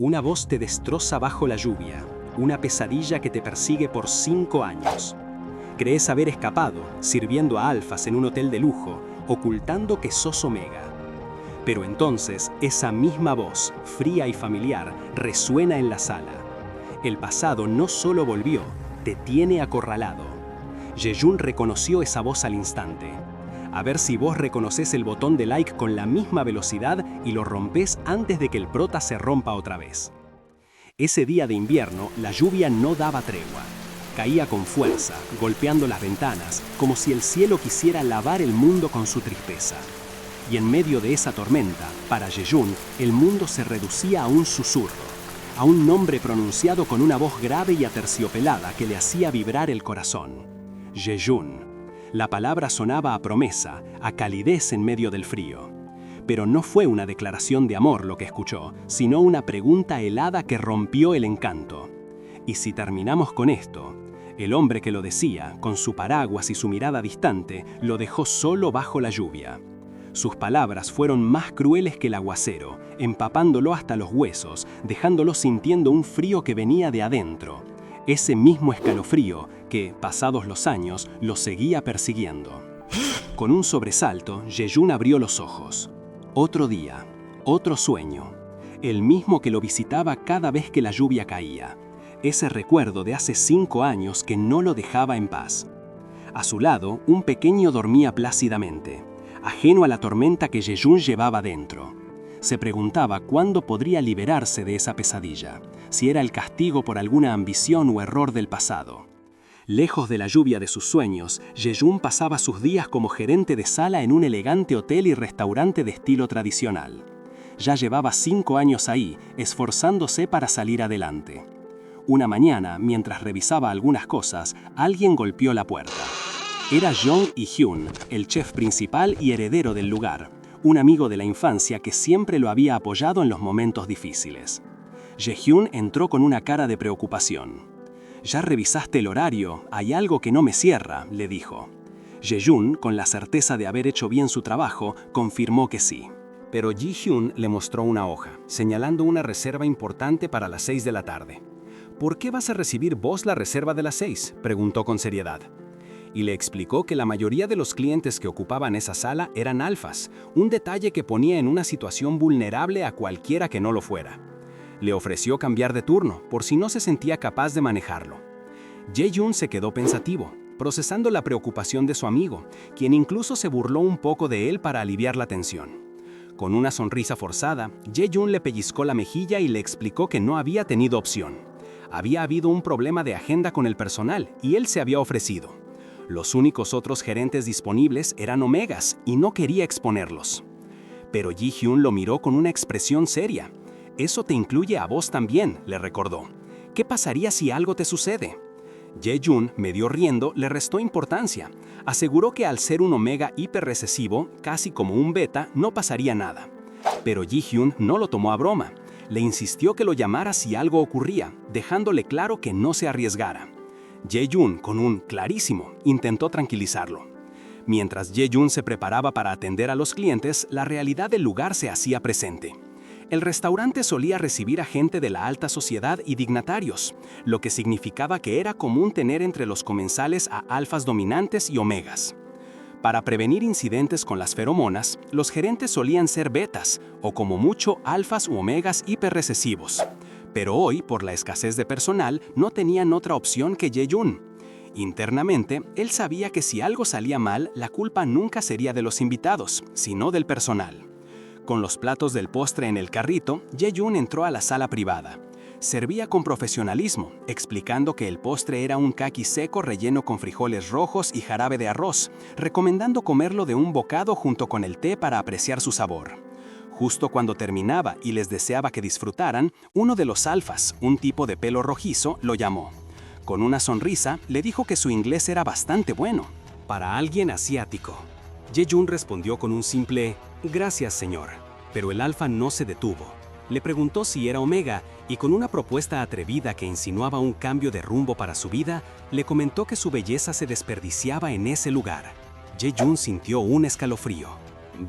Una voz te destroza bajo la lluvia, una pesadilla que te persigue por 5 años. Crees haber escapado, sirviendo a alfas en un hotel de lujo, ocultando que sos Omega. Pero entonces, esa misma voz, fría y familiar, resuena en la sala. El pasado no solo volvió, te tiene acorralado. Ye-Jun reconoció esa voz al instante. A ver si vos reconoces el botón de like con la misma velocidad y lo rompés antes de que el prota se rompa otra vez. Ese día de invierno, la lluvia no daba tregua. Caía con fuerza, golpeando las ventanas, como si el cielo quisiera lavar el mundo con su tristeza. Y en medio de esa tormenta, para Ye-Jun, el mundo se reducía a un susurro, a un nombre pronunciado con una voz grave y aterciopelada que le hacía vibrar el corazón. Ye-Jun. La palabra sonaba a promesa, a calidez en medio del frío. Pero no fue una declaración de amor lo que escuchó, sino una pregunta helada que rompió el encanto. Y si terminamos con esto, el hombre que lo decía, con su paraguas y su mirada distante, lo dejó solo bajo la lluvia. Sus palabras fueron más crueles que el aguacero, empapándolo hasta los huesos, dejándolo sintiendo un frío que venía de adentro. Ese mismo escalofrío que, pasados los años, lo seguía persiguiendo. Con un sobresalto, Ye-Jun abrió los ojos. Otro día, otro sueño, el mismo que lo visitaba cada vez que la lluvia caía. Ese recuerdo de hace 5 años que no lo dejaba en paz. A su lado, un pequeño dormía plácidamente, ajeno a la tormenta que Ye-Jun llevaba dentro. Se preguntaba cuándo podría liberarse de esa pesadilla, si era el castigo por alguna ambición o error del pasado. Lejos de la lluvia de sus sueños, Ye-Jun pasaba sus días como gerente de sala en un elegante hotel y restaurante de estilo tradicional. Ya llevaba 5 años ahí, esforzándose para salir adelante. Una mañana, mientras revisaba algunas cosas, alguien golpeó la puerta. Era Jong I-hyun, el chef principal y heredero del lugar, un amigo de la infancia que siempre lo había apoyado en los momentos difíciles. Ye-hyun entró con una cara de preocupación. «¿Ya revisaste el horario? Hay algo que no me cierra», le dijo. Ye-jun, con la certeza de haber hecho bien su trabajo, confirmó que sí. Pero Ji-hyun le mostró una hoja, señalando una reserva importante para las 6 de la tarde. «¿Por qué vas a recibir vos la reserva de las 6?», preguntó con seriedad. Y le explicó que la mayoría de los clientes que ocupaban esa sala eran alfas, un detalle que ponía en una situación vulnerable a cualquiera que no lo fuera. Le ofreció cambiar de turno, por si no se sentía capaz de manejarlo. Ye-Jun se quedó pensativo, procesando la preocupación de su amigo, quien incluso se burló un poco de él para aliviar la tensión. Con una sonrisa forzada, Ye-Jun le pellizcó la mejilla y le explicó que no había tenido opción. Había habido un problema de agenda con el personal y él se había ofrecido. Los únicos otros gerentes disponibles eran Omegas y no quería exponerlos. Pero Ji-hyun lo miró con una expresión seria. «Eso te incluye a vos también», le recordó. «¿Qué pasaría si algo te sucede?». Ye-Jun, medio riendo, le restó importancia. Aseguró que al ser un Omega hiperrecesivo, casi como un beta, no pasaría nada. Pero Ji-hyun no lo tomó a broma. Le insistió que lo llamara si algo ocurría, dejándole claro que no se arriesgara. Ye-Jun, con un clarísimo, intentó tranquilizarlo. Mientras Ye-Jun se preparaba para atender a los clientes, la realidad del lugar se hacía presente. El restaurante solía recibir a gente de la alta sociedad y dignatarios, lo que significaba que era común tener entre los comensales a alfas dominantes y omegas. Para prevenir incidentes con las feromonas, los gerentes solían ser betas, o como mucho alfas u omegas hiperrecesivos. Pero hoy, por la escasez de personal, no tenían otra opción que Ye-Jun. Internamente, él sabía que si algo salía mal, la culpa nunca sería de los invitados, sino del personal. Con los platos del postre en el carrito, Ye-Jun entró a la sala privada. Servía con profesionalismo, explicando que el postre era un kaki seco relleno con frijoles rojos y jarabe de arroz, recomendando comerlo de un bocado junto con el té para apreciar su sabor. Justo cuando terminaba y les deseaba que disfrutaran, uno de los alfas, un tipo de pelo rojizo, lo llamó. Con una sonrisa, le dijo que su inglés era bastante bueno, para alguien asiático. Ye-Jun respondió con un simple «Gracias, señor», pero el alfa no se detuvo. Le preguntó si era Omega y con una propuesta atrevida que insinuaba un cambio de rumbo para su vida, le comentó que su belleza se desperdiciaba en ese lugar. Ye-Jun sintió un escalofrío.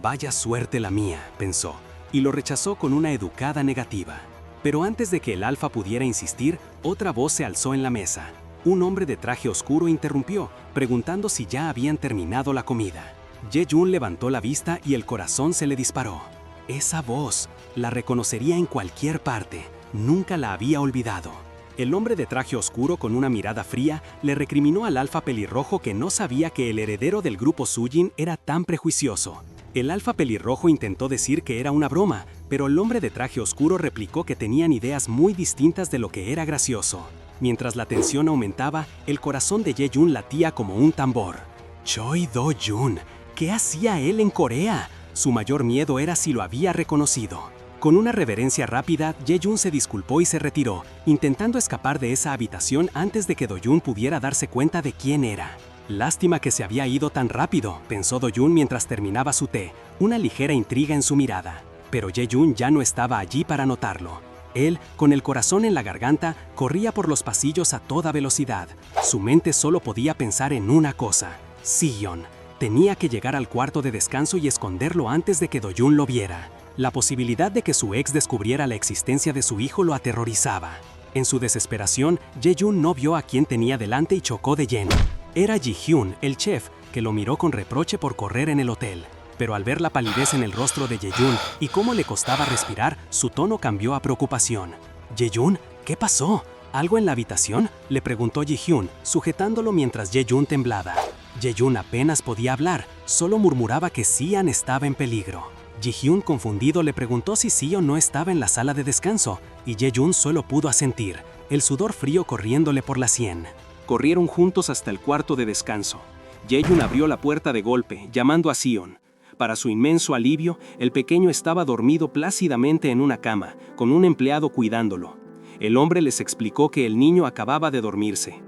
«Vaya suerte la mía», pensó, y lo rechazó con una educada negativa. Pero antes de que el alfa pudiera insistir, otra voz se alzó en la mesa. Un hombre de traje oscuro interrumpió, preguntando si ya habían terminado la comida. Ye-Jun levantó la vista y el corazón se le disparó. Esa voz, la reconocería en cualquier parte, nunca la había olvidado. El hombre de traje oscuro con una mirada fría le recriminó al alfa pelirrojo que no sabía que el heredero del grupo Sujin era tan prejuicioso. El alfa pelirrojo intentó decir que era una broma, pero el hombre de traje oscuro replicó que tenían ideas muy distintas de lo que era gracioso. Mientras la tensión aumentaba, el corazón de Ye-Jun latía como un tambor. Choi Do-jun, ¿qué hacía él en Corea? Su mayor miedo era si lo había reconocido. Con una reverencia rápida, Ye-Jun se disculpó y se retiró, intentando escapar de esa habitación antes de que Do-jun pudiera darse cuenta de quién era. Lástima que se había ido tan rápido, pensó Do-jun mientras terminaba su té, una ligera intriga en su mirada. Pero Ye-Jun ya no estaba allí para notarlo. Él, con el corazón en la garganta, corría por los pasillos a toda velocidad. Su mente solo podía pensar en una cosa: Sion. Tenía que llegar al cuarto de descanso y esconderlo antes de que Do-jun lo viera. La posibilidad de que su ex descubriera la existencia de su hijo lo aterrorizaba. En su desesperación, Ye-Jun no vio a quién tenía delante y chocó de lleno. Era Ji-hyun, el chef, que lo miró con reproche por correr en el hotel. Pero al ver la palidez en el rostro de Ye-Jun y cómo le costaba respirar, su tono cambió a preocupación. «Ye-Jun, ¿qué pasó? ¿Algo en la habitación?», le preguntó Ji-hyun, sujetándolo mientras Ye-Jun temblaba. Ye-Jun apenas podía hablar, solo murmuraba que Sion estaba en peligro. Ji-hyun, confundido, le preguntó si Sion no estaba en la sala de descanso, y Ye-Jun solo pudo asentir, el sudor frío corriéndole por la sien. Corrieron juntos hasta el cuarto de descanso. Ye-Jun abrió la puerta de golpe, llamando a Sion. Para su inmenso alivio, el pequeño estaba dormido plácidamente en una cama, con un empleado cuidándolo. El hombre les explicó que el niño acababa de dormirse.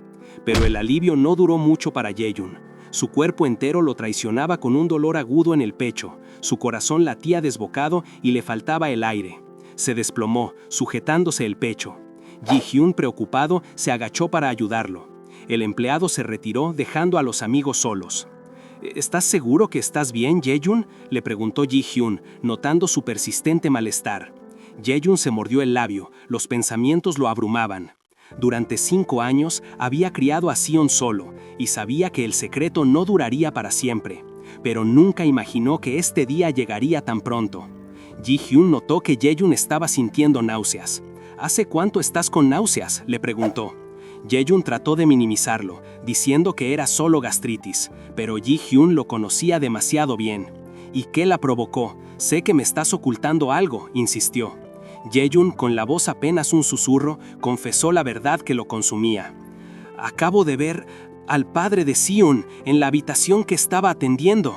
Pero el alivio no duró mucho para Ye-Jun. Su cuerpo entero lo traicionaba con un dolor agudo en el pecho, su corazón latía desbocado y le faltaba el aire. Se desplomó, sujetándose el pecho. Ji-hyun, preocupado, se agachó para ayudarlo. El empleado se retiró, dejando a los amigos solos. «¿Estás seguro que estás bien, Ye-Jun?», le preguntó Ji-hyun, notando su persistente malestar. Ye-Jun se mordió el labio, los pensamientos lo abrumaban. Durante 5 años había criado a Sion solo y sabía que el secreto no duraría para siempre, pero nunca imaginó que este día llegaría tan pronto. Ji-hyun notó que Ye-Jun estaba sintiendo náuseas. «¿Hace cuánto estás con náuseas?», le preguntó. Ye-Jun trató de minimizarlo, diciendo que era solo gastritis, pero Ji-hyun lo conocía demasiado bien. «¿Y qué la provocó? Sé que me estás ocultando algo», insistió. Ye-Jun, con la voz apenas un susurro, confesó la verdad que lo consumía. «Acabo de ver al padre de Sion en la habitación que estaba atendiendo».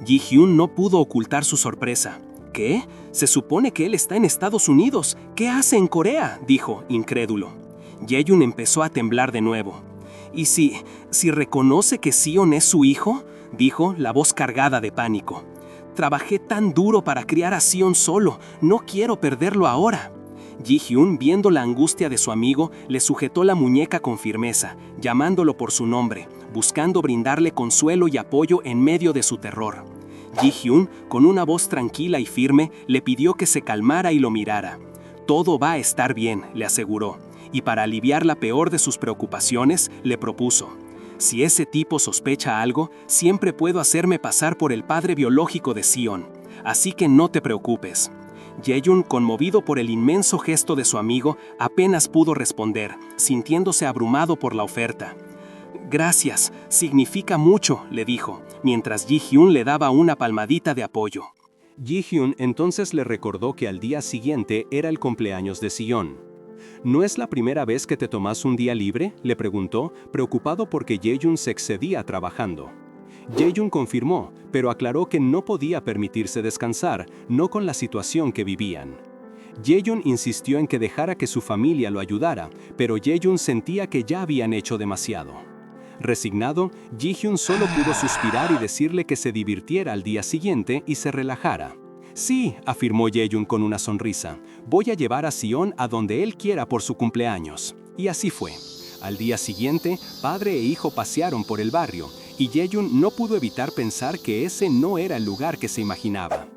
Ji-hyun no pudo ocultar su sorpresa. «¿Qué? Se supone que él está en Estados Unidos. ¿Qué hace en Corea?», dijo, incrédulo. Ye-Jun empezó a temblar de nuevo. «¿Y si reconoce que Sion es su hijo?», dijo, la voz cargada de pánico. «Trabajé tan duro para criar a Sion solo, no quiero perderlo ahora». Ji-hyun, viendo la angustia de su amigo, le sujetó la muñeca con firmeza, llamándolo por su nombre, buscando brindarle consuelo y apoyo en medio de su terror. Ji-hyun, con una voz tranquila y firme, le pidió que se calmara y lo mirara. «Todo va a estar bien», le aseguró, y para aliviar la peor de sus preocupaciones, le propuso: «Si ese tipo sospecha algo, siempre puedo hacerme pasar por el padre biológico de Sion, así que no te preocupes». Ye-Jun, conmovido por el inmenso gesto de su amigo, apenas pudo responder, sintiéndose abrumado por la oferta. «Gracias, significa mucho», le dijo, mientras Ji-hyun le daba una palmadita de apoyo. Ji-hyun entonces le recordó que al día siguiente era el cumpleaños de Sion. «¿No es la primera vez que te tomas un día libre?», le preguntó, preocupado porque Ye-Jun se excedía trabajando. Ye-Jun confirmó, pero aclaró que no podía permitirse descansar, no con la situación que vivían. Ye-Jun insistió en que dejara que su familia lo ayudara, pero Ye-Jun sentía que ya habían hecho demasiado. Resignado, Ji-hyun solo pudo suspirar y decirle que se divirtiera al día siguiente y se relajara. «Sí», afirmó Ye-Jun con una sonrisa, «voy a llevar a Sion a donde él quiera por su cumpleaños». Y así fue. Al día siguiente, padre e hijo pasearon por el barrio, y Ye-Jun no pudo evitar pensar que ese no era el lugar que se imaginaba.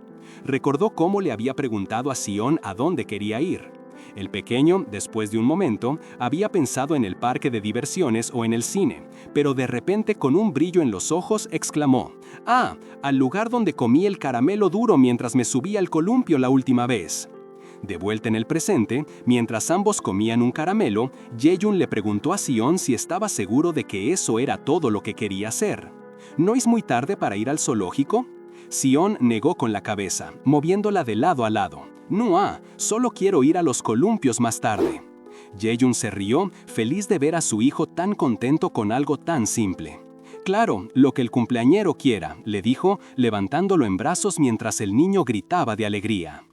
Recordó cómo le había preguntado a Sion a dónde quería ir. El pequeño, después de un momento, había pensado en el parque de diversiones o en el cine, pero de repente con un brillo en los ojos exclamó: «¡Ah! Al lugar donde comí el caramelo duro mientras me subí al columpio la última vez». De vuelta en el presente, mientras ambos comían un caramelo, Jae-yoon le preguntó a Sion si estaba seguro de que eso era todo lo que quería hacer. ¿No es muy tarde para ir al zoológico? Sion negó con la cabeza, moviéndola de lado a lado. «No, solo quiero ir a los columpios más tarde». Jae-yoon se rió, feliz de ver a su hijo tan contento con algo tan simple. «Claro, lo que el cumpleañero quiera», le dijo, levantándolo en brazos mientras el niño gritaba de alegría.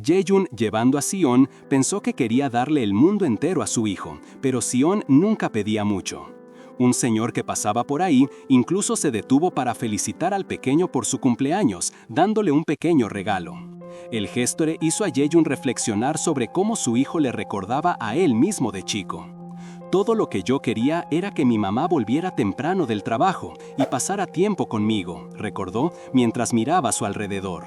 Jae-yoon, llevando a Sion, pensó que quería darle el mundo entero a su hijo, pero Sion nunca pedía mucho. Un señor que pasaba por ahí incluso se detuvo para felicitar al pequeño por su cumpleaños, dándole un pequeño regalo. El gesto hizo a Jae-yoon reflexionar sobre cómo su hijo le recordaba a él mismo de chico. «Todo lo que yo quería era que mi mamá volviera temprano del trabajo y pasara tiempo conmigo», recordó mientras miraba a su alrededor.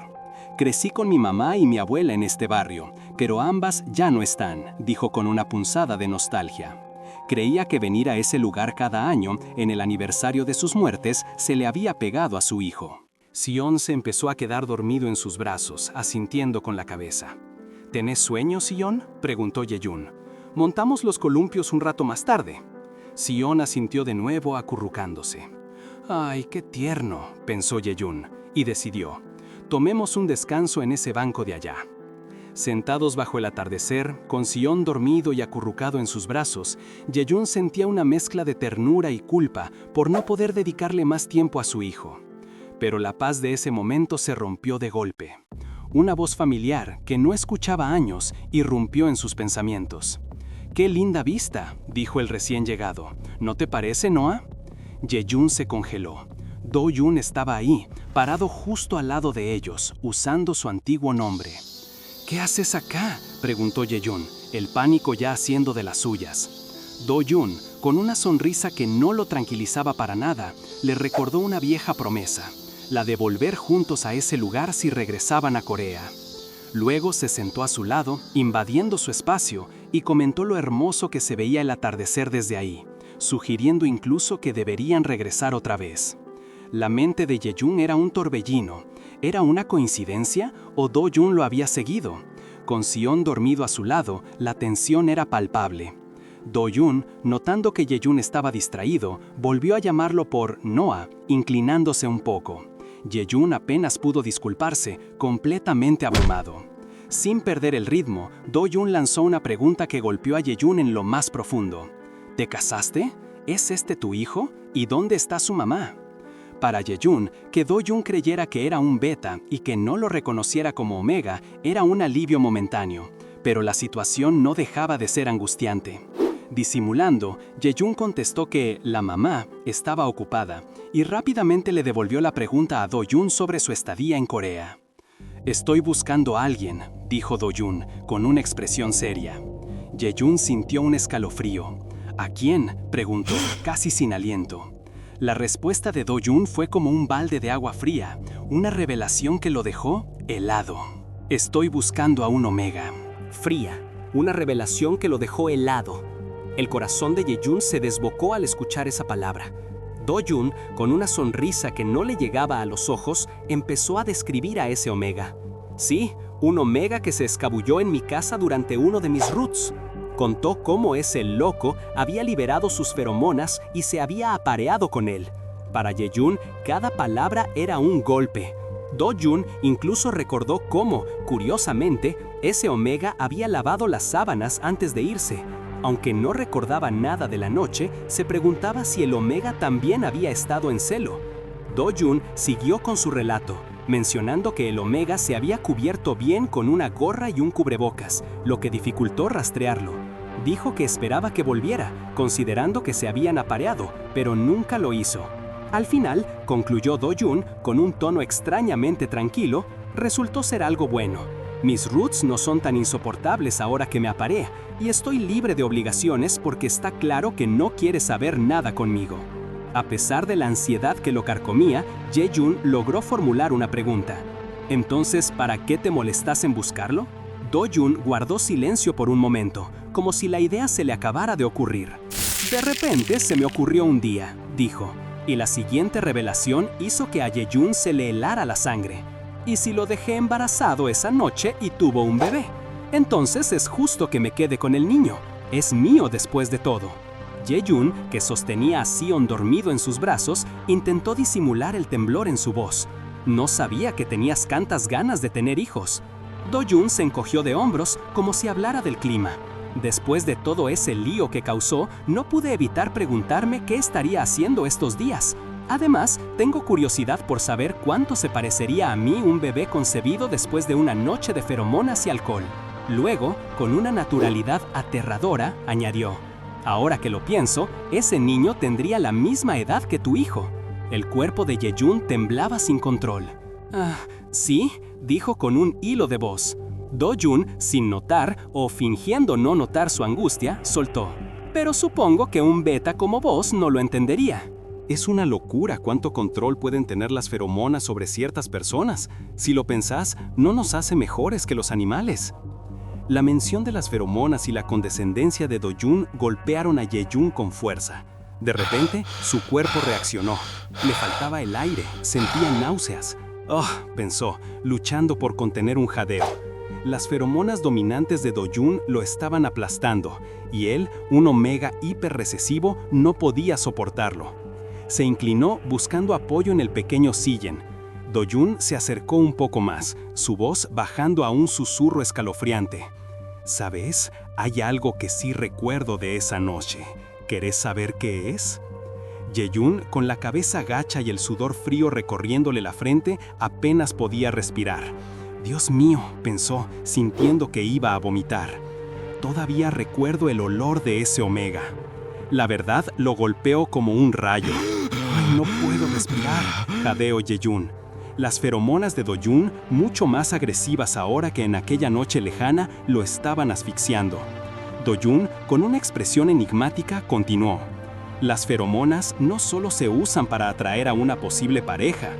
«Crecí con mi mamá y mi abuela en este barrio, pero ambas ya no están», dijo con una punzada de nostalgia. Creía que venir a ese lugar cada año, en el aniversario de sus muertes, se le había pegado a su hijo. Sion se empezó a quedar dormido en sus brazos, asintiendo con la cabeza. «¿Tenés sueño, Sion?», preguntó Jae-yoon. «Montamos los columpios un rato más tarde». Sion asintió de nuevo acurrucándose. «Ay, qué tierno», pensó Jae-yoon, y decidió: «Tomemos un descanso en ese banco de allá». Sentados bajo el atardecer, con Sion dormido y acurrucado en sus brazos, Jae-yoon sentía una mezcla de ternura y culpa por no poder dedicarle más tiempo a su hijo. Pero la paz de ese momento se rompió de golpe. Una voz familiar, que no escuchaba años, irrumpió en sus pensamientos. «¡Qué linda vista!», dijo el recién llegado. «¿No te parece, Noah?». Jae-yoon se congeló. Do-yoon estaba ahí, parado justo al lado de ellos, usando su antiguo nombre. «¿Qué haces acá?», preguntó Jae-yoon, el pánico ya haciendo de las suyas. Do-yoon, con una sonrisa que no lo tranquilizaba para nada, le recordó una vieja promesa, la de volver juntos a ese lugar si regresaban a Corea. Luego se sentó a su lado, invadiendo su espacio, y comentó lo hermoso que se veía el atardecer desde ahí, sugiriendo incluso que deberían regresar otra vez. La mente de Jae-yoon era un torbellino. ¿Era una coincidencia o Do-yoon lo había seguido? Con Sion dormido a su lado, la tensión era palpable. Do-yoon, notando que Jae-yoon estaba distraído, volvió a llamarlo por Noah, inclinándose un poco. Jae-yoon apenas pudo disculparse, completamente abrumado. Sin perder el ritmo, Do-yoon lanzó una pregunta que golpeó a Jae-yoon en lo más profundo. «¿Te casaste? ¿Es este tu hijo? ¿Y dónde está su mamá?». Para Jae-yoon, que Do-yoon creyera que era un beta y que no lo reconociera como omega era un alivio momentáneo, pero la situación no dejaba de ser angustiante. Disimulando, Jae-yoon contestó que la mamá estaba ocupada y rápidamente le devolvió la pregunta a Do-yoon sobre su estadía en Corea. «Estoy buscando a alguien», dijo Do-yoon con una expresión seria. Jae-yoon sintió un escalofrío. «¿A quién?», preguntó, casi sin aliento. La respuesta de Do-yoon fue como un balde de agua fría, una revelación que lo dejó helado. «Estoy buscando a un omega». Fría, una revelación que lo dejó helado. El corazón de Jae-yoon se desbocó al escuchar esa palabra. Do-yoon, con una sonrisa que no le llegaba a los ojos, empezó a describir a ese omega. «Sí, un omega que se escabulló en mi casa durante uno de mis roots». Contó cómo ese loco había liberado sus feromonas y se había apareado con él. Para Jae-yoon, cada palabra era un golpe. Do-yoon incluso recordó cómo, curiosamente, ese omega había lavado las sábanas antes de irse. Aunque no recordaba nada de la noche, se preguntaba si el omega también había estado en celo. Do-yoon siguió con su relato, mencionando que el omega se había cubierto bien con una gorra y un cubrebocas, lo que dificultó rastrearlo. Dijo que esperaba que volviera, considerando que se habían apareado, pero nunca lo hizo. Al final, concluyó Do-yoon con un tono extrañamente tranquilo, resultó ser algo bueno. «Mis roots no son tan insoportables ahora que me aparé, y estoy libre de obligaciones porque está claro que no quiere saber nada conmigo». A pesar de la ansiedad que lo carcomía, Jae-yoon logró formular una pregunta. «¿Entonces, para qué te molestas en buscarlo?». Do-jun guardó silencio por un momento, como si la idea se le acabara de ocurrir. De repente se me ocurrió un día, dijo, y la siguiente revelación hizo que a Ye-jun se le helara la sangre. ¿Y si lo dejé embarazado esa noche y tuvo un bebé? Entonces es justo que me quede con el niño. Es mío después de todo. Ye-jun, que sostenía a Sion dormido en sus brazos, intentó disimular el temblor en su voz. No sabía que tenías tantas ganas de tener hijos. Do-jun se encogió de hombros como si hablara del clima. Después de todo ese lío que causó, no pude evitar preguntarme qué estaría haciendo estos días. Además, tengo curiosidad por saber cuánto se parecería a mí un bebé concebido después de una noche de feromonas y alcohol. Luego, con una naturalidad aterradora, añadió, ahora que lo pienso, ese niño tendría la misma edad que tu hijo. El cuerpo de Ye-jun temblaba sin control. ¿Sí? Dijo con un hilo de voz. Do-jun, sin notar o fingiendo no notar su angustia, soltó. Pero supongo que un beta como vos no lo entendería. Es una locura cuánto control pueden tener las feromonas sobre ciertas personas. Si lo pensás, no nos hace mejores que los animales. La mención de las feromonas y la condescendencia de Do-jun golpearon a Ye-jun con fuerza. De repente, su cuerpo reaccionó. Le faltaba el aire, sentía náuseas. Pensó, luchando por contener un jadeo. Las feromonas dominantes de Do-jun lo estaban aplastando, y él, un omega hiperrecesivo, no podía soportarlo. Se inclinó buscando apoyo en el pequeño sillen. Do-jun se acercó un poco más, su voz bajando a un susurro escalofriante. ¿Sabes? Hay algo que sí recuerdo de esa noche. ¿Querés saber qué es? Ye-jun, con la cabeza gacha y el sudor frío recorriéndole la frente, apenas podía respirar. Dios mío, pensó, sintiendo que iba a vomitar. Todavía recuerdo el olor de ese omega. La verdad lo golpeó como un rayo. ¡Ay, no puedo respirar!, jadeó Ye-jun. Las feromonas de Do-jun, mucho más agresivas ahora que en aquella noche lejana, lo estaban asfixiando. Do-jun, con una expresión enigmática, continuó. Las feromonas no solo se usan para atraer a una posible pareja.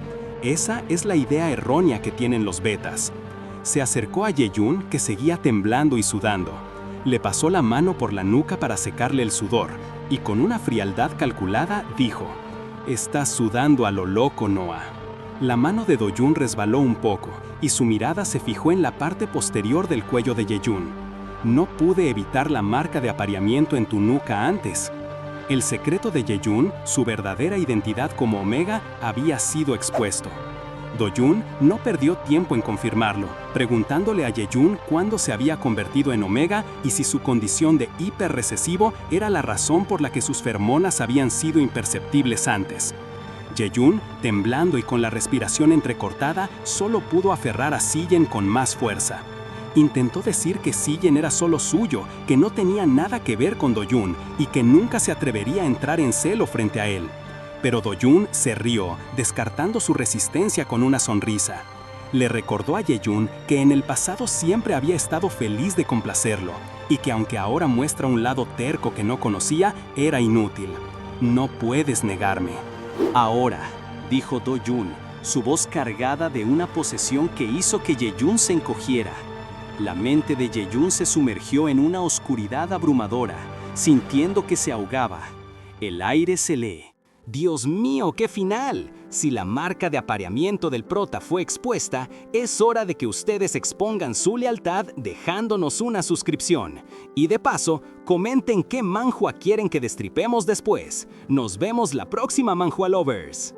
Esa es la idea errónea que tienen los betas. Se acercó a Ye-jun, que seguía temblando y sudando. Le pasó la mano por la nuca para secarle el sudor, y con una frialdad calculada dijo, «Estás sudando a lo loco, Noah». La mano de Do-jun resbaló un poco, y su mirada se fijó en la parte posterior del cuello de Ye-jun. «No pude evitar la marca de apareamiento en tu nuca antes». El secreto de Ye-jun, su verdadera identidad como Omega, había sido expuesto. Do-jun no perdió tiempo en confirmarlo, preguntándole a Ye-jun cuándo se había convertido en Omega y si su condición de hiperrecesivo era la razón por la que sus feromonas habían sido imperceptibles antes. Ye-jun, temblando y con la respiración entrecortada, solo pudo aferrar a Sillen con más fuerza. Intentó decir que Sillen era solo suyo, que no tenía nada que ver con Do-jun y que nunca se atrevería a entrar en celo frente a él. Pero Do-jun se rió, descartando su resistencia con una sonrisa. Le recordó a Ye-jun que en el pasado siempre había estado feliz de complacerlo, y que aunque ahora muestra un lado terco que no conocía, era inútil. «No puedes negarme». Ahora, dijo Do-jun, su voz cargada de una posesión que hizo que Ye-jun se encogiera. La mente de Ye-jun se sumergió en una oscuridad abrumadora, sintiendo que se ahogaba. El aire se lee. ¡Dios mío, qué final! Si la marca de apareamiento del prota fue expuesta, es hora de que ustedes expongan su lealtad dejándonos una suscripción. Y de paso, comenten qué manhwa quieren que destripemos después. Nos vemos la próxima, Manhwa Lovers.